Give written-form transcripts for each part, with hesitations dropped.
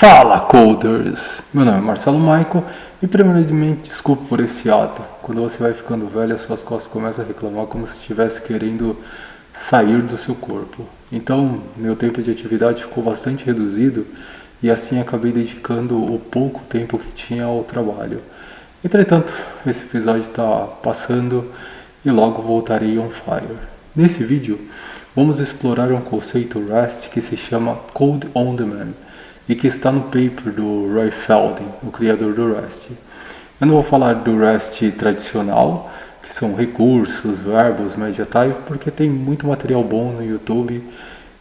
Fala, coders! Meu nome é Marcelo Maico e primeiramente desculpe por esse ato. Quando você vai ficando velho, as suas costas começam a reclamar como se estivesse querendo sair do seu corpo. Então, meu tempo de atividade ficou bastante reduzido e assim acabei dedicando o pouco tempo que tinha ao trabalho. Entretanto, esse episódio está passando e logo voltarei on fire. Nesse vídeo, vamos explorar um conceito Rust que se chama Code on Demand e que está no paper do Roy Felding, o criador do Rust. Eu não vou falar do Rust tradicional, que são recursos, verbos, media type, porque tem muito material bom no YouTube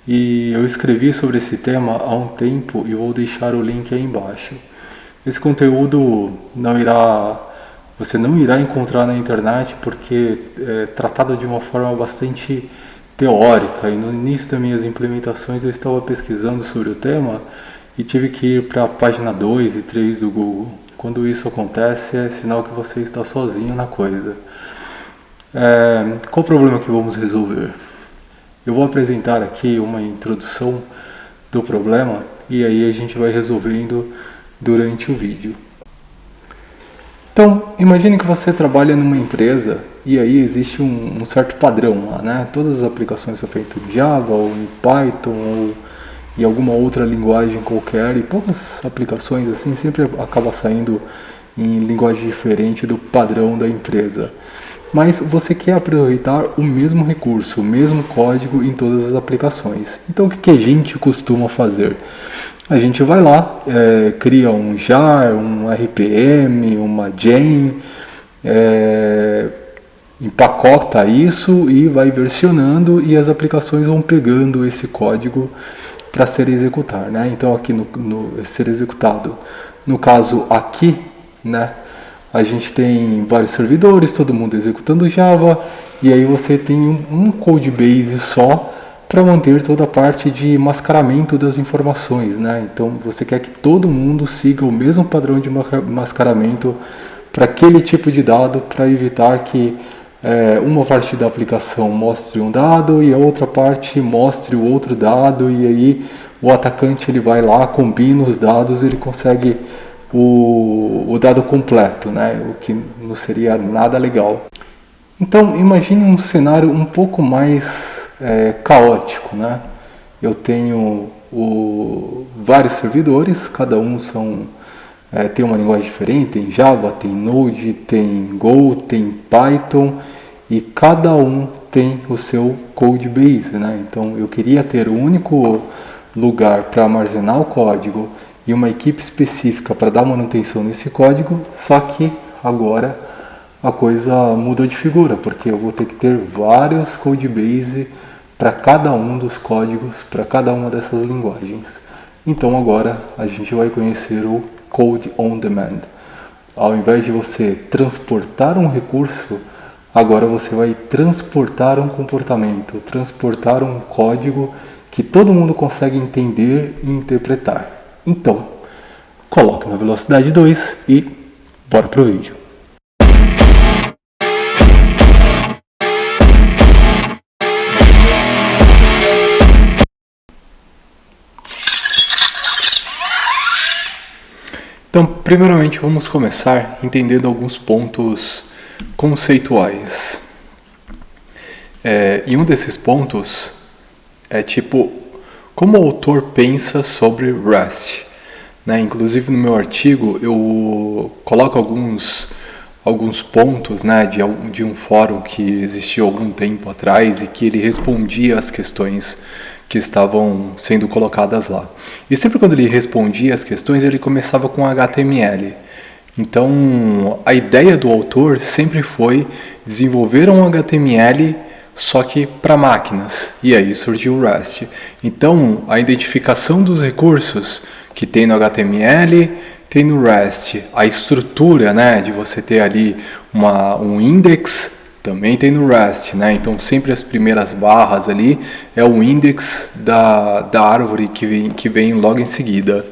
e eu escrevi sobre esse tema há um tempo e vou deixar o link aí embaixo. Esse conteúdo você não irá encontrar na internet porque é tratado de uma forma bastante teórica e no início das minhas implementações eu estava pesquisando sobre o tema e tive que ir para a página 2 e 3 do Google. Quando isso acontece, é sinal que você está sozinho na coisa. Qual o problema que vamos resolver? Eu vou apresentar aqui uma introdução do problema e aí a gente vai resolvendo durante o vídeo. Então, imagine que você trabalha numa empresa e aí existe um certo padrão lá, né? Todas as aplicações são feitas em Java ou em Python ou em alguma outra linguagem qualquer e poucas aplicações assim sempre acaba saindo em linguagem diferente do padrão da empresa. Mas você quer aproveitar o mesmo recurso, o mesmo código em todas as aplicações. Então o que a gente costuma fazer? A gente vai lá, cria um jar, um RPM, uma gen, empacota isso e vai versionando e as aplicações vão pegando esse código para ser executado, né? Então aqui no ser executado, no caso aqui, né? A gente tem vários servidores, todo mundo executando Java e aí você tem um code base só para manter toda a parte de mascaramento das informações, né? Então você quer que todo mundo siga o mesmo padrão de mascaramento para aquele tipo de dado para evitar que uma parte da aplicação mostre um dado e a outra parte mostre o outro dado e aí o atacante ele vai lá, combina os dados, ele consegue o dado completo, né? O que não seria nada legal. Então imagine um cenário um pouco mais caótico, né? Eu tenho vários servidores, cada um tem uma linguagem diferente, tem Java, tem Node, tem Go, tem Python e cada um tem o seu code base, né? Então eu queria ter um único lugar para armazenar o código e uma equipe específica para dar manutenção nesse código, só que agora a coisa mudou de figura, porque eu vou ter que ter vários code base para cada um dos códigos, para cada uma dessas linguagens. Então agora a gente vai conhecer o Code on Demand. Ao invés de você transportar um recurso, agora você vai transportar um comportamento, transportar um código que todo mundo consegue entender e interpretar. Então, coloque na velocidade 2 e bora pro vídeo. Então, primeiramente vamos começar entendendo alguns pontos conceituais. E um desses pontos é tipo, como o autor pensa sobre Rust, né? Inclusive no meu artigo eu coloco alguns pontos, né, de um fórum que existiu algum tempo atrás e que ele respondia às questões que estavam sendo colocadas lá. E sempre quando ele respondia as questões, ele começava com HTML. Então, a ideia do autor sempre foi desenvolver um HTML só que para máquinas. E aí surgiu o Rust. Então, a identificação dos recursos que tem no HTML, tem no Rust. A estrutura, né, de você ter ali um index, também tem no Rust, né? Então sempre as primeiras barras ali é o index da árvore que vem logo em seguida.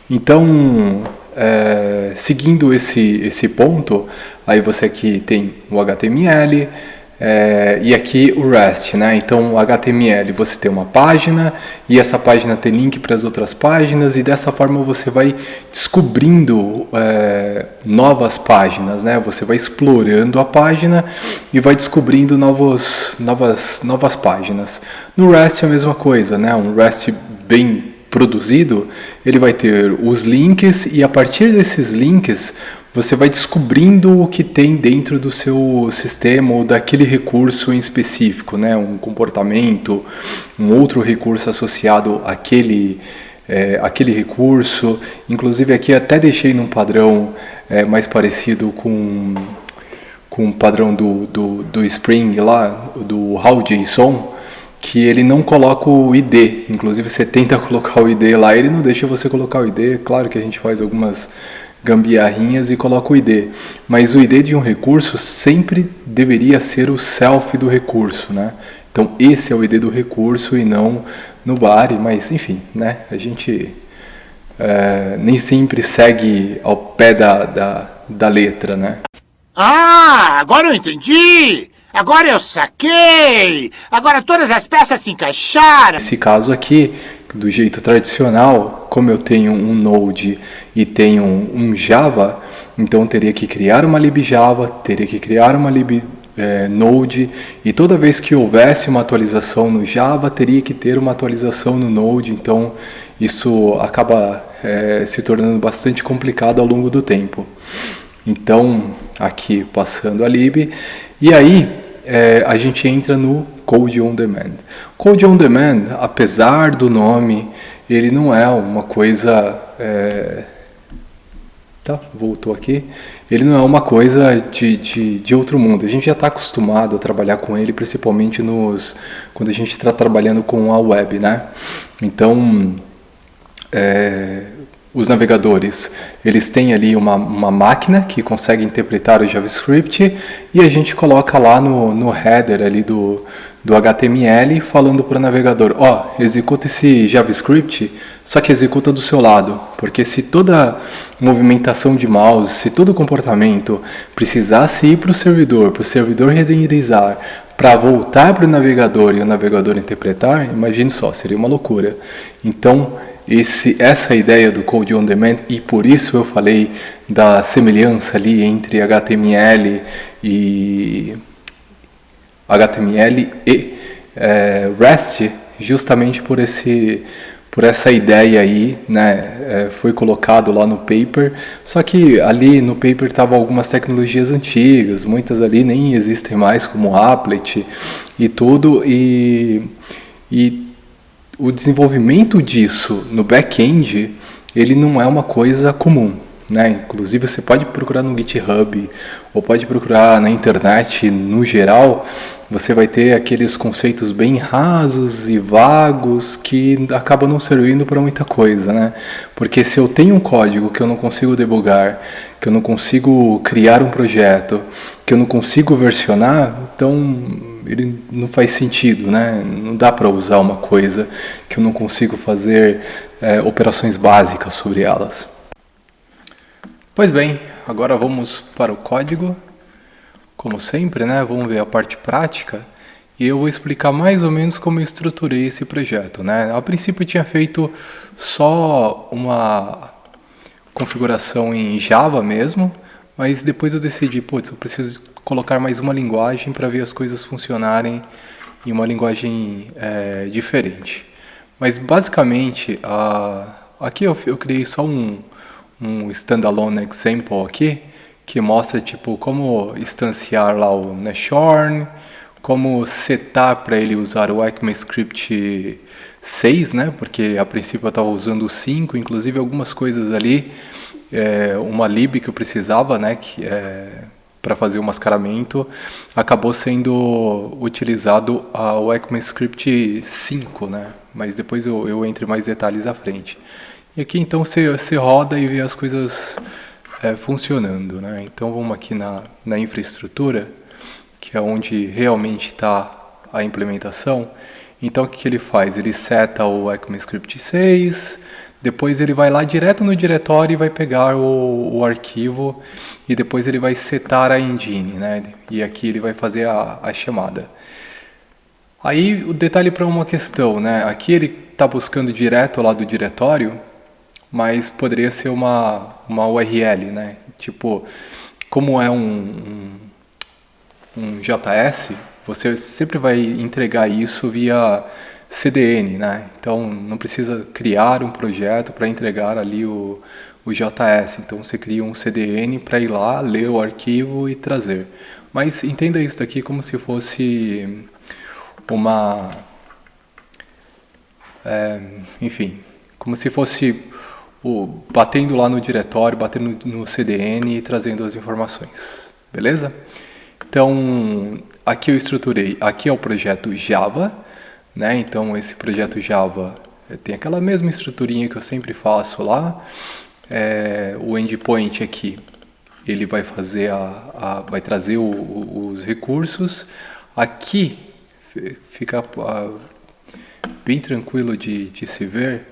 Então, seguindo esse ponto, aí você aqui tem o HTML, E aqui o REST, né? Então, o HTML, você tem uma página e essa página tem link para as outras páginas e dessa forma você vai descobrindo novas páginas, né? Você vai explorando a página e vai descobrindo novas páginas. No REST é a mesma coisa, né? Um REST bem produzido, ele vai ter os links e a partir desses links você vai descobrindo o que tem dentro do seu sistema ou daquele recurso em específico, né? Um comportamento, um outro recurso associado àquele recurso. Inclusive aqui até deixei num padrão mais parecido com o padrão do Spring lá, do HowJSON, que ele não coloca o ID. Inclusive você tenta colocar o ID lá, ele não deixa você colocar o ID. Claro que a gente faz algumas gambiarrinhas e coloca o ID, mas o ID de um recurso sempre deveria ser o self do recurso, né? Então esse é o ID do recurso e não no body, mas enfim, né? A gente nem sempre segue ao pé da letra, né? Ah, agora eu entendi! Agora eu saquei! Agora todas as peças se encaixaram! Nesse caso aqui, do jeito tradicional, como eu tenho um Node e tenho um Java, então teria que criar uma libjava, teria que criar uma Node, e toda vez que houvesse uma atualização no Java, teria que ter uma atualização no Node, então isso acaba se tornando bastante complicado ao longo do tempo. Então, aqui passando a lib, e aí a gente entra no Code on Demand. Code on Demand, apesar do nome, ele não é uma coisa... voltou aqui. Ele não é uma coisa de outro mundo. A gente já está acostumado a trabalhar com ele, principalmente quando a gente está trabalhando com a web, né? Então, os navegadores, eles têm ali uma máquina que consegue interpretar o JavaScript e a gente coloca lá no header ali do HTML falando para o navegador, executa esse JavaScript, só que executa do seu lado, porque se toda movimentação de mouse, se todo comportamento precisasse ir para o servidor renderizar, para voltar para o navegador e o navegador interpretar, imagine só, seria uma loucura. Então, essa ideia do Code on Demand, e por isso eu falei da semelhança ali entre HTML e REST, justamente por essa ideia aí, né? Foi colocado lá no paper, só que ali no paper estavam algumas tecnologias antigas, muitas ali nem existem mais, como Applet e tudo, e o desenvolvimento disso no back-end, ele não é uma coisa comum, né? Inclusive você pode procurar no GitHub ou pode procurar na internet no geral, você vai ter aqueles conceitos bem rasos e vagos que acabam não servindo para muita coisa, né? Porque se eu tenho um código que eu não consigo debugar, que eu não consigo criar um projeto, que eu não consigo versionar, então ele não faz sentido, né? Não dá para usar uma coisa que eu não consigo fazer operações básicas sobre elas. Pois bem, agora vamos para o código. Como sempre, né? Vamos ver a parte prática e eu vou explicar mais ou menos como eu estruturei esse projeto, né? A princípio eu tinha feito só uma configuração em Java mesmo, mas depois eu decidi, eu preciso colocar mais uma linguagem para ver as coisas funcionarem em uma linguagem diferente. Mas basicamente, aqui eu criei só um standalone example aqui, que mostra como instanciar lá o Nashorn, como setar para ele usar o ECMAScript 6, né? Porque a princípio eu estava usando o 5, inclusive algumas coisas ali, uma lib que eu precisava, né? Para fazer o mascaramento, acabou sendo utilizado o ECMAScript 5, né? Mas depois eu entro em mais detalhes à frente. E aqui então você roda e vê as coisas funcionando, né? Então vamos aqui na infraestrutura, que é onde realmente está a implementação. Então o que ele faz? Ele seta o ECMAScript 6, Depois ele vai lá direto no diretório e vai pegar o arquivo e depois ele vai setar a engine, né? E aqui ele vai fazer a chamada. Aí o detalhe para uma questão, né? Aqui ele está buscando direto lá do diretório, mas poderia ser uma URL, né? Tipo, como é um JS, você sempre vai entregar isso via CDN, né? Então não precisa criar um projeto para entregar ali o JS. Então você cria um CDN para ir lá, ler o arquivo e trazer. Mas entenda isso daqui como se fosse uma... enfim, como se fosse batendo lá no diretório, batendo no CDN e trazendo as informações. Beleza? Então, aqui eu estruturei, aqui é o projeto Java, né? Então, esse projeto Java tem aquela mesma estruturinha que eu sempre faço lá. O endpoint aqui, ele vai fazer vai trazer os recursos. Aqui fica bem tranquilo de se ver,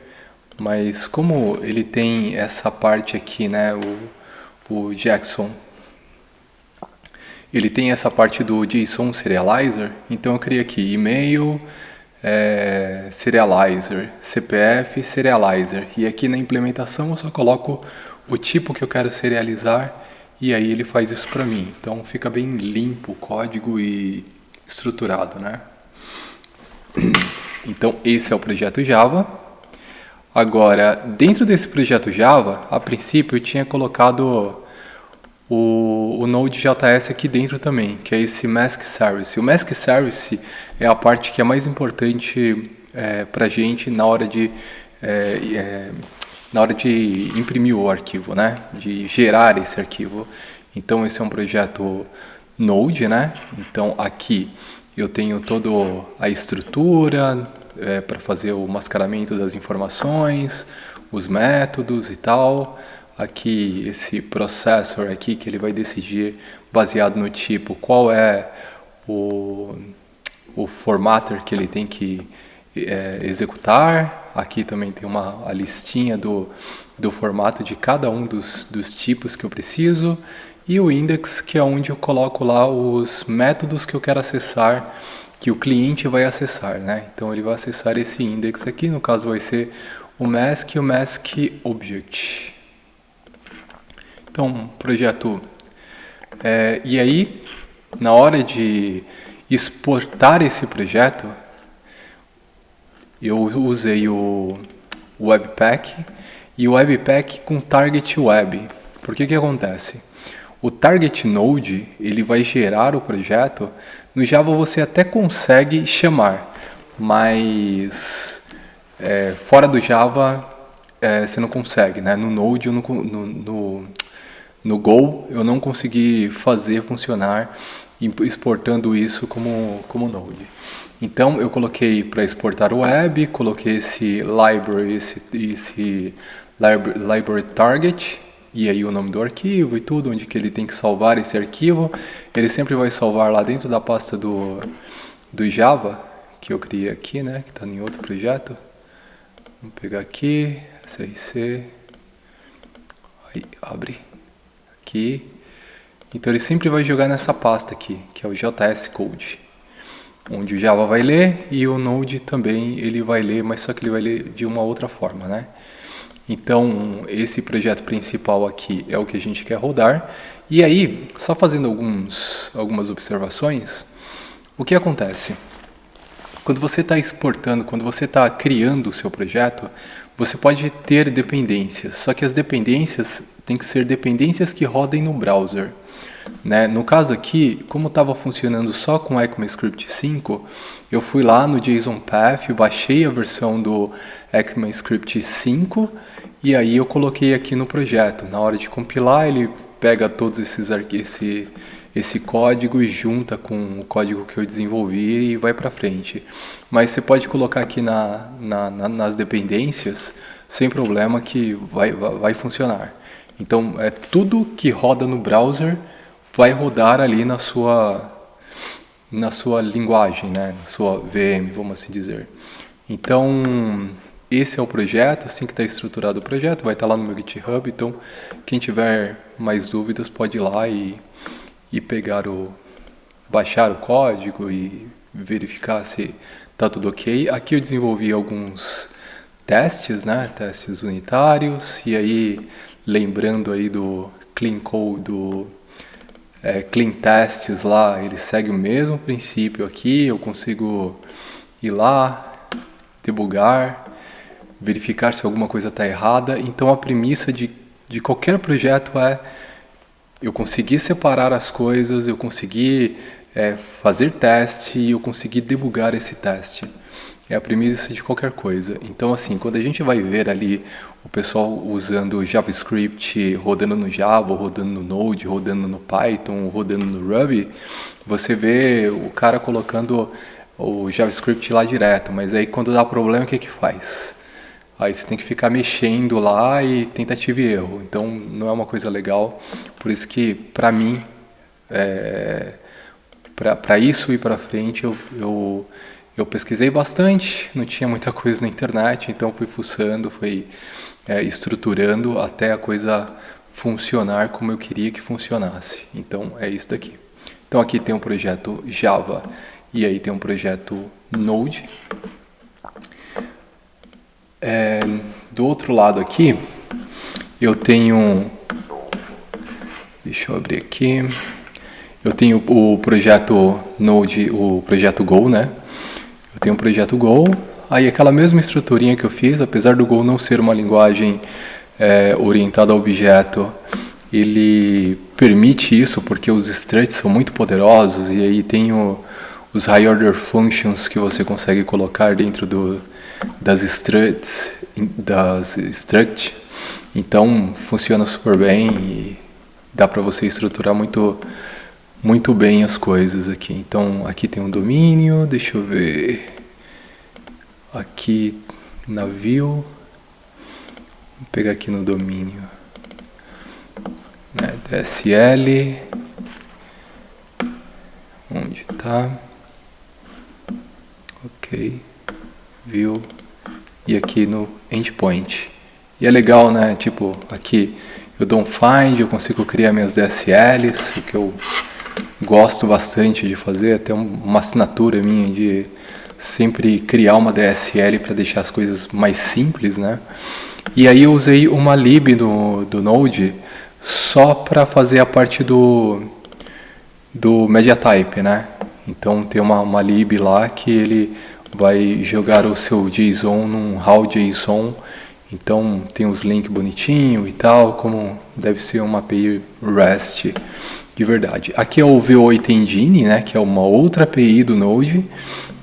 mas como ele tem essa parte aqui, né? O Jackson, ele tem essa parte do JSON Serializer, então eu criei aqui e-mail, Serializer, CPF, Serializer. E aqui na implementação eu só coloco o tipo que eu quero serializar e aí ele faz isso para mim. Então fica bem limpo o código e estruturado, né? Então esse é o projeto Java. Agora, dentro desse projeto Java, a princípio eu tinha colocado o Node.js aqui dentro também, que é esse Mask Service. O Mask Service é a parte que é mais importante para a gente na hora de imprimir o arquivo, né? De gerar esse arquivo. Então esse é um projeto Node, né? Então aqui eu tenho toda a estrutura para fazer o mascaramento das informações, os métodos e tal. Aqui esse processor aqui que ele vai decidir baseado no tipo qual é o formatter que ele tem que executar. Aqui também tem a listinha do formato de cada um dos tipos que eu preciso. E o index, que é onde eu coloco lá os métodos que eu quero acessar, que o cliente vai acessar, né? Então ele vai acessar esse index aqui, no caso vai ser o mask e o mask object. Então, projeto... e aí, na hora de exportar esse projeto, eu usei o Webpack e o Webpack com Target Web. Por que acontece? O Target Node, ele vai gerar o projeto. No Java você até consegue chamar, mas fora do Java você não consegue, né? No Node, no Go, eu não consegui fazer funcionar exportando isso como Node. Então eu coloquei para exportar o web, coloquei esse library, esse library target, e aí o nome do arquivo e tudo, onde que ele tem que salvar esse arquivo. Ele sempre vai salvar lá dentro da pasta do Java, que eu criei aqui, né, que está em outro projeto. Vamos pegar aqui, src, aí abre, aqui. Então ele sempre vai jogar nessa pasta aqui, que é o JS Code, onde o Java vai ler e o Node também ele vai ler, mas só que ele vai ler de uma outra forma, né? Então, esse projeto principal aqui é o que a gente quer rodar. E aí, só fazendo algumas observações, o que acontece? Quando você está exportando, quando você está criando o seu projeto, você pode ter dependências, só que as dependências têm que ser dependências que rodem no browser. Né? No caso aqui, como estava funcionando só com ECMAScript 5, eu fui lá no JSON Path, baixei a versão do ECMAScript 5 e aí eu coloquei aqui no projeto. Na hora de compilar, ele pega todos esse código e junta com o código que eu desenvolvi e vai para frente. Mas você pode colocar aqui nas dependências sem problema que vai funcionar. Então, tudo que roda no browser vai rodar ali na sua linguagem, né? Na sua VM, vamos assim dizer. Então, esse é o projeto, assim que está estruturado o projeto, vai estar lá no meu GitHub, então quem tiver mais dúvidas pode ir lá e baixar o código e verificar se está tudo ok. Aqui eu desenvolvi alguns testes, né, testes unitários, e aí lembrando aí do Clean Code, do Clean Tests lá, ele segue o mesmo princípio aqui, eu consigo ir lá, debugar, verificar se alguma coisa está errada. Então a premissa de qualquer projeto é eu conseguir separar as coisas, eu conseguir fazer teste e eu conseguir debugar esse teste. É a premissa de qualquer coisa. Então, assim, quando a gente vai ver ali o pessoal usando JavaScript rodando no Java, rodando no Node, rodando no Python, rodando no Ruby, você vê o cara colocando o JavaScript lá direto, mas aí quando dá problema, o que que faz? Aí você tem que ficar mexendo lá e tentativa e erro. Então não é uma coisa legal. Por isso que, para mim, para isso ir para frente, eu pesquisei bastante, não tinha muita coisa na internet, então fui fuçando, fui estruturando até a coisa funcionar como eu queria que funcionasse. Então é isso daqui. Então aqui tem um projeto Java e aí tem um projeto Node. Do outro lado aqui, eu tenho... Deixa eu abrir aqui. Eu tenho o projeto Node, o projeto Go, né? Eu tenho um projeto Go, aí aquela mesma estruturinha que eu fiz, apesar do Go não ser uma linguagem orientada a objeto, ele permite isso porque os struts são muito poderosos e aí tem os high order functions que você consegue colocar dentro das struts, então funciona super bem e dá para você estruturar muito bem as coisas aqui. Então aqui tem um domínio, deixa eu ver, aqui navio, vou pegar aqui no domínio, né, DSL, onde está, ok, view, e aqui no endpoint. E é legal, né, tipo, aqui eu dou um find, eu consigo criar minhas DSLs, o que eu gosto bastante de fazer, até uma assinatura minha de sempre criar uma DSL para deixar as coisas mais simples, né? E aí eu usei uma lib do Node só para fazer a parte do MediaType, né? Então tem uma lib lá que ele vai jogar o seu JSON num raw JSON, então tem os links bonitinho e tal, como deve ser uma API REST de verdade. Aqui é o V8 Engine, né, que é uma outra API do Node,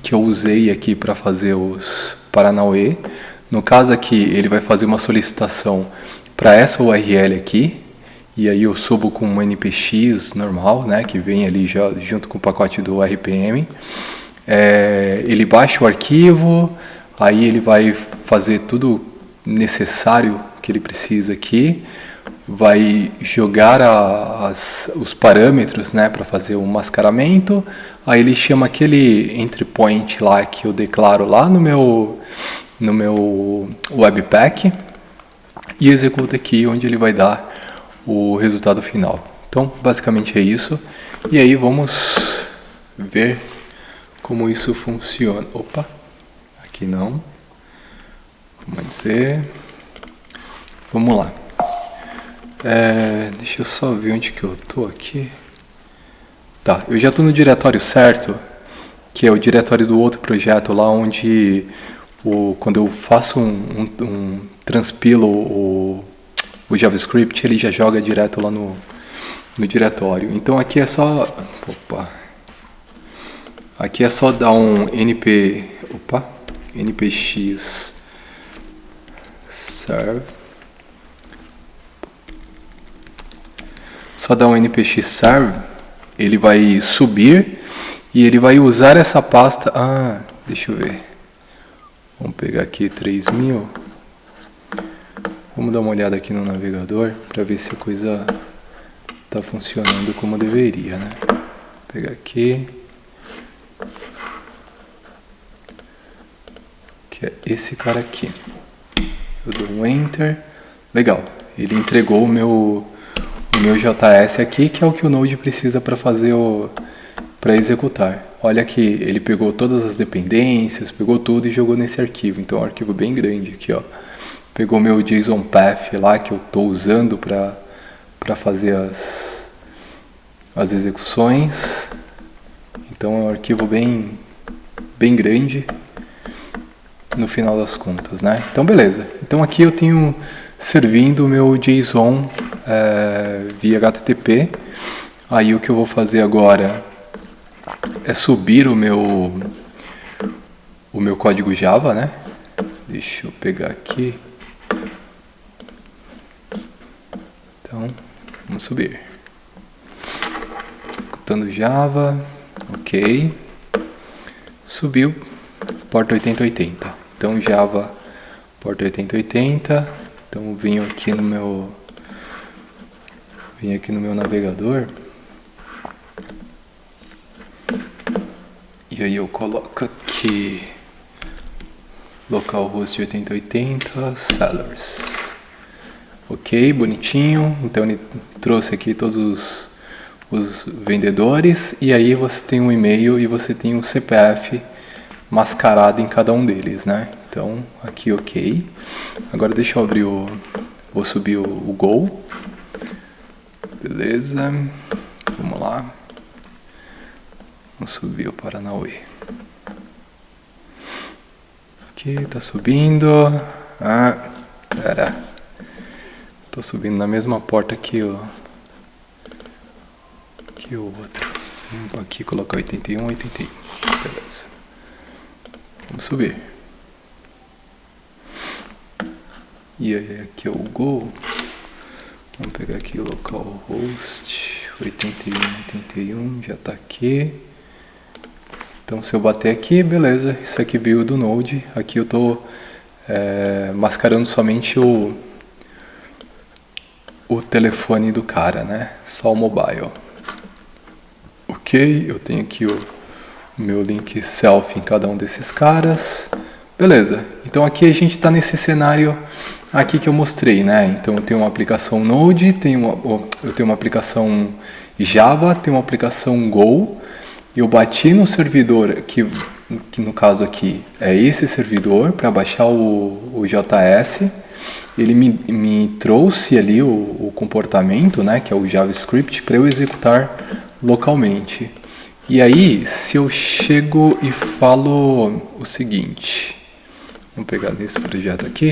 que eu usei aqui para fazer os Paranauê. No caso aqui, ele vai fazer uma solicitação para essa URL aqui, e aí eu subo com um npx normal, né, que vem ali já junto com o pacote do RPM. Ele baixa o arquivo, aí ele vai fazer tudo necessário que ele precisa aqui, vai jogar os parâmetros, né, para fazer o mascaramento, aí ele chama aquele entry point lá que eu declaro lá no meu webpack e executa aqui onde ele vai dar o resultado final. Então basicamente é isso, e aí vamos ver como isso funciona. Opa, aqui não, vamos dizer, vamos lá. Deixa eu só ver onde que eu tô aqui. Tá, eu já estou no diretório certo, que é o diretório do outro projeto lá onde quando eu faço transpilo o JavaScript, ele já joga direto lá no diretório. Então aqui é só dar um npx serve. Só dar um npx serve, ele vai subir e ele vai usar essa pasta. Deixa eu ver. Vamos pegar aqui 3000. Vamos dar uma olhada aqui no navegador para ver se a coisa está funcionando como deveria, né? Vou pegar aqui. Que é esse cara aqui. Eu dou um Enter. Legal, ele entregou o meu JS aqui, que é o que o Node precisa para fazer para executar. Olha aqui, ele pegou todas as dependências, pegou tudo e jogou nesse arquivo. Então é um arquivo bem grande aqui, ó. Pegou meu JSON Path lá que eu estou usando para fazer as execuções. Então é um arquivo bem grande no final das contas, né? Então beleza. Então aqui eu tenho servindo o meu JSON via HTTP. Aí o que eu vou fazer agora é subir o meu código Java, né? Deixa eu pegar aqui. Então, vamos subir. Executando Java, ok. Subiu, porta 8080. Então Java, porta 8080. Então eu venho aqui no meu navegador. E aí eu coloco aqui localhost 8080 sellers. Ok, bonitinho. Então ele trouxe aqui todos os vendedores. E aí você tem um e-mail e você tem um CPF mascarado em cada um deles, né? Então aqui ok. Agora deixa eu abrir vou subir o Go. Beleza. Vamos lá. Vamos subir o Paranauê. Aqui, tá subindo. Ah, pera. Tô subindo na mesma porta que o outro. Vamos aqui colocar 81, 81. Beleza. Vamos subir. E aí aqui é o Go. Vamos pegar aqui o localhost 81, 81. Já tá aqui. Então se eu bater aqui, beleza, isso aqui veio do Node. Aqui eu estou mascarando somente o telefone do cara, né? Só o mobile. Ok, eu tenho aqui o meu link selfie em cada um desses caras. Beleza, então aqui a gente está nesse cenário aqui que eu mostrei, né? Então eu tenho uma aplicação Node, eu tenho uma aplicação Java, tenho uma aplicação Go. Eu bati no servidor, que no caso aqui é esse servidor, para baixar o JS. Ele me trouxe ali o comportamento, né, que é o JavaScript, para eu executar localmente. E aí, se eu chego e falo o seguinte, vamos pegar nesse projeto aqui,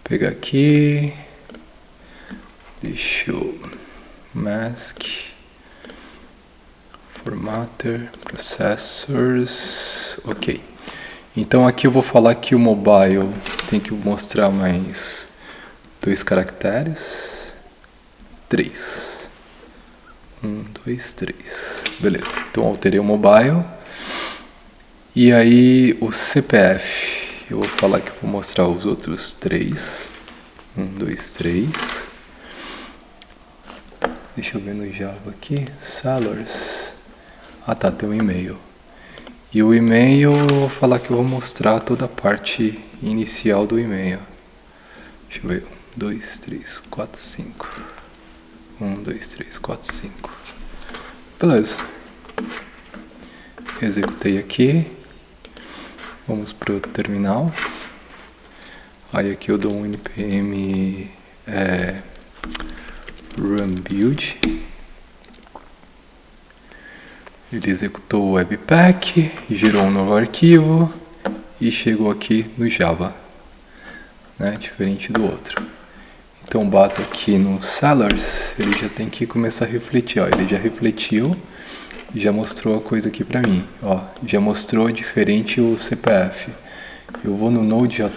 pegar aqui, deixa eu mask, formatter, processors, ok. Então aqui eu vou falar que o mobile tem que mostrar mais 2 caracteres, 3. 1, 2, 3. Beleza, então alterei o mobile. E aí o CPF, eu vou falar que eu vou mostrar os outros 3. 1, 2, 3. Deixa eu ver no Java aqui, sellers. Ah tá, tem um e-mail. E o e-mail, eu vou falar que eu vou mostrar toda a parte inicial do e-mail. Deixa eu ver, 1, 2, 3, 4, 5. 1, 2, 3, 4, 5. Beleza. Executei aqui. Vamos para o terminal. Aí aqui eu dou um npm run build. Ele executou o webpack, gerou um novo arquivo e chegou aqui no Java, né? Diferente do outro. Então bato aqui no sellers, ele já tem que começar a refletir, ó. Ele já refletiu, já mostrou a coisa aqui pra mim, ó. Já mostrou diferente o CPF. Eu vou no Node, eu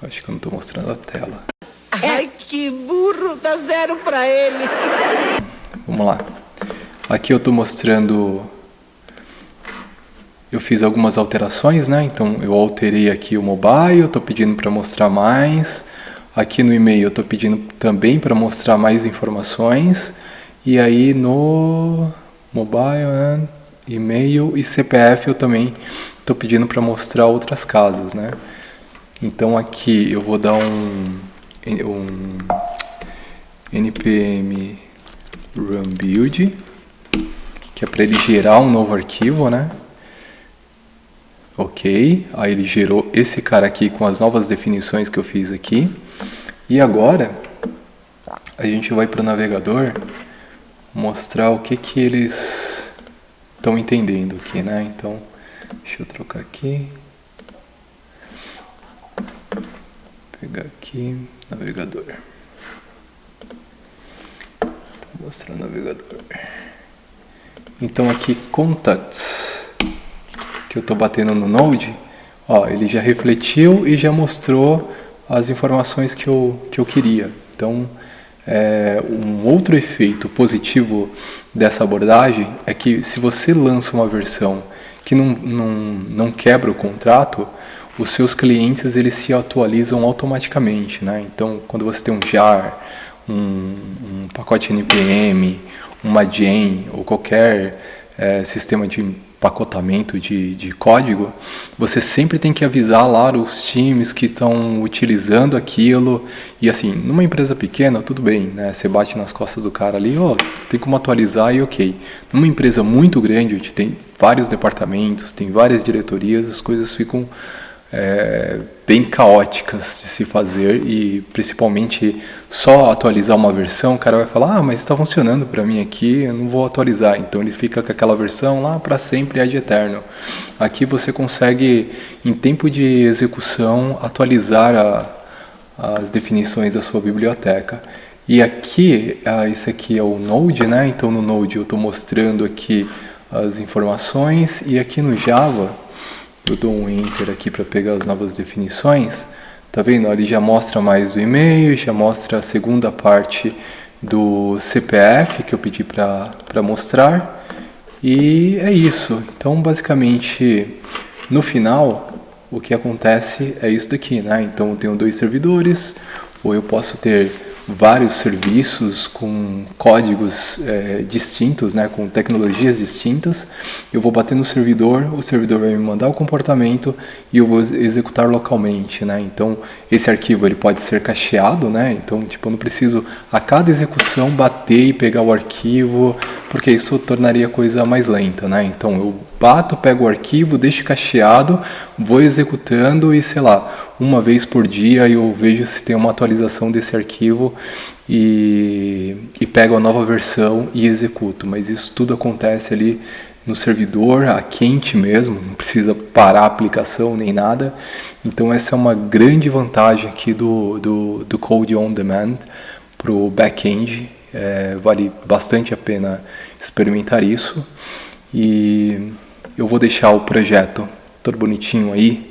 acho que eu não estou mostrando a tela. Ai, que burro, dá 0 pra ele. Vamos lá. Aqui eu estou mostrando, eu fiz algumas alterações, né? Então eu alterei aqui o mobile, estou pedindo para mostrar mais. Aqui no e-mail eu estou pedindo também para mostrar mais informações. E aí no mobile, e-mail e CPF eu também estou pedindo para mostrar outras casas, né? Então aqui eu vou dar um npm run build, que é para ele gerar um novo arquivo, né? Ok, aí ele gerou esse cara aqui com as novas definições que eu fiz aqui. E agora a gente vai para o navegador mostrar o que eles estão entendendo aqui, né? Então, deixa eu trocar aqui. Pegar aqui, navegador. Vou mostrar o navegador. Então aqui, contacts, que eu estou batendo no Node, ó, ele já refletiu e já mostrou as informações que eu queria. Então, um outro efeito positivo dessa abordagem é que se você lança uma versão que não quebra o contrato, os seus clientes eles se atualizam automaticamente, né? Então, quando você tem um jar, um pacote NPM, uma gen ou qualquer sistema de empacotamento de código, você sempre tem que avisar lá os times que estão utilizando aquilo. E assim, numa empresa pequena, tudo bem, né? Você bate nas costas do cara ali, tem como atualizar e ok. Numa empresa muito grande, onde tem vários departamentos, tem várias diretorias, as coisas ficam bem caóticas de se fazer, e principalmente só atualizar uma versão, o cara vai falar, mas está funcionando para mim aqui, eu não vou atualizar, então ele fica com aquela versão lá para sempre, ad eterno. Aqui você consegue, em tempo de execução, atualizar as definições da sua biblioteca. E aqui, esse aqui é o Node, né? Então no Node eu estou mostrando aqui as informações, e aqui no Java eu dou um Enter aqui para pegar as novas definições. Tá vendo? Ele já mostra mais o e-mail, já mostra a segunda parte do CPF que eu pedi para mostrar. E é isso. Então, basicamente, no final, o que acontece é isso daqui, né? Então, eu tenho 2 servidores, ou eu posso ter vários serviços com códigos distintos, né, com tecnologias distintas. Eu vou bater no servidor, o servidor vai me mandar o comportamento e eu vou executar localmente, né? Então esse arquivo ele pode ser cacheado, né? Então tipo, eu não preciso a cada execução bater e pegar o arquivo, porque isso tornaria a coisa mais lenta, né? Então eu bato, pego o arquivo, deixo cacheado, vou executando e sei lá, uma vez por dia eu vejo se tem uma atualização desse arquivo e pego a nova versão e executo. Mas isso tudo acontece ali no servidor, a quente mesmo, não precisa parar a aplicação nem nada. Então essa é uma grande vantagem aqui do Code on Demand para o back-end. Vale bastante a pena experimentar isso. E eu vou deixar o projeto todo bonitinho aí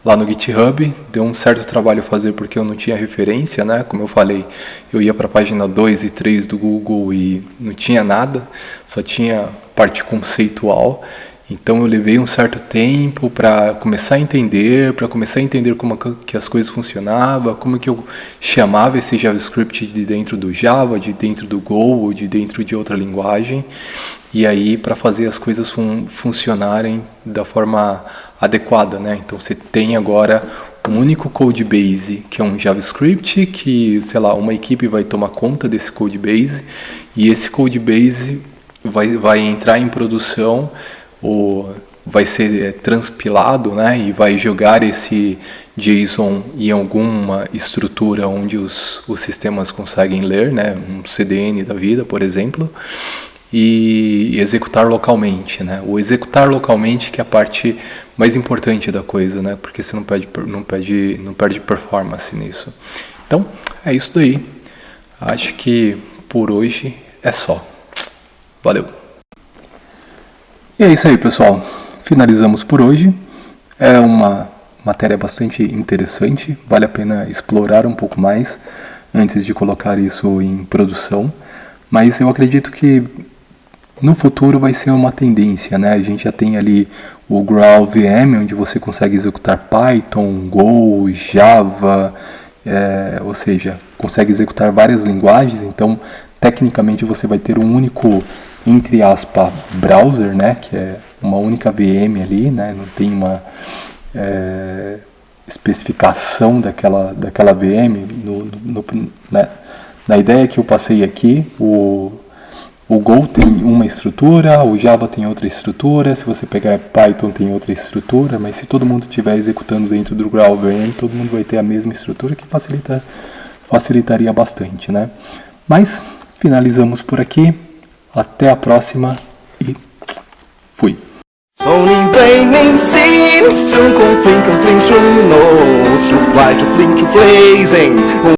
lá no GitHub. Deu um certo trabalho fazer porque eu não tinha referência, né? Como eu falei, eu ia para a página 2 e 3 do Google e não tinha nada, só tinha parte conceitual. Então eu levei um certo tempo para começar a entender, como que as coisas funcionavam, como que eu chamava esse JavaScript de dentro do Java, de dentro do Go ou de dentro de outra linguagem. E aí para fazer as coisas funcionarem da forma adequada, né? Então você tem agora um único codebase, que é um JavaScript, que, sei lá, uma equipe vai tomar conta desse codebase, e esse codebase vai entrar em produção, ou vai ser transpilado, né? E vai jogar esse JSON em alguma estrutura onde os sistemas conseguem ler, né? Um CDN da vida, por exemplo. E executar localmente, né? O executar localmente que é a parte mais importante da coisa, né? Porque você não perde performance nisso. Então, é isso daí. Acho que por hoje é só. Valeu! E é isso aí, pessoal. Finalizamos por hoje. É uma matéria bastante interessante. Vale a pena explorar um pouco mais antes de colocar isso em produção. Mas eu acredito que no futuro vai ser uma tendência, né? A gente já tem ali o GraalVM, onde você consegue executar Python, Go, Java, ou seja, consegue executar várias linguagens. Então, tecnicamente, você vai ter um único, entre aspas, browser, né? Que é uma única VM ali, né? Não tem especificação daquela VM, né? Na ideia que eu passei aqui, o Go tem uma estrutura, o Java tem outra estrutura, se você pegar Python tem outra estrutura, mas se todo mundo estiver executando dentro do Graal VM, todo mundo vai ter a mesma estrutura, que facilitaria bastante, né? Mas finalizamos por aqui, até a próxima e fui! 从你背面心，胸空 think and think 中 no， to fly to fling to blazing。